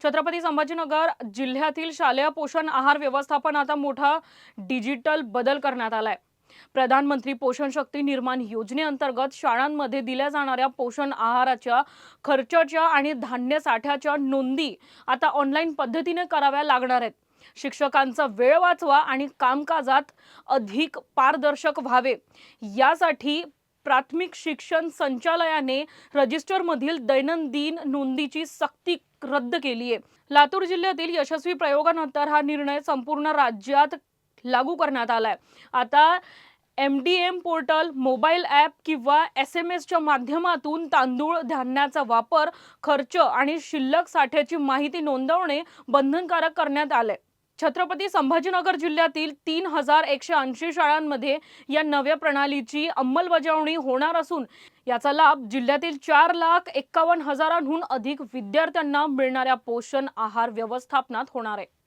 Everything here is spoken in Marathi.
छत्रपती संभाजीनगर जिल्ह्यातील शालेय पोषण आहार व्यवस्थापन आता मोठा डिजिटल बदल करण्यात आलाय। प्रधानमंत्री पोषण शक्ती निर्माण योजनेअंतर्गत शाळांमध्ये दिल्या जाणाऱ्या पोषण आहाराच्या खर्चाच्या आणि धान्य साठ्याच्या नोंदी आता ऑनलाईन पद्धतीने कराव्या लागणार आहेत। शिक्षकांचा वेळ वाचवा आणि कामकाजात अधिक पारदर्शक व्हावे यासाठी प्राथमिक शिक्षण संचालनालयाने रजिस्टरमधील दैनंदिन नोंदीची सक्ती रद्द केली आहे। लातूर जिल्ह्यातील यशस्वी प्रयोगानंतर हा निर्णय संपूर्ण राज्यात लागू करण्यात आलाय। आता MDM पोर्टल, मोबाईल ॲप किंवा SMS च्या माध्यमातून तांदूळ धान्याचा वापर, खर्च आणि शिल्लक साठ्याची माहिती नोंदवणे बंधनकारक करण्यात आले। छत्रपती संभाजीनगर जिल्ह्यातील 3180 शाळांमध्ये या नव्या प्रणालीची अंमलबजावणी होणार असून याचा लाभ जिल्ह्यातील 4,51,000हून अधिक विद्यार्थ्यांना मिळणाऱ्या पोषण आहार व्यवस्थापनात होणार आहे।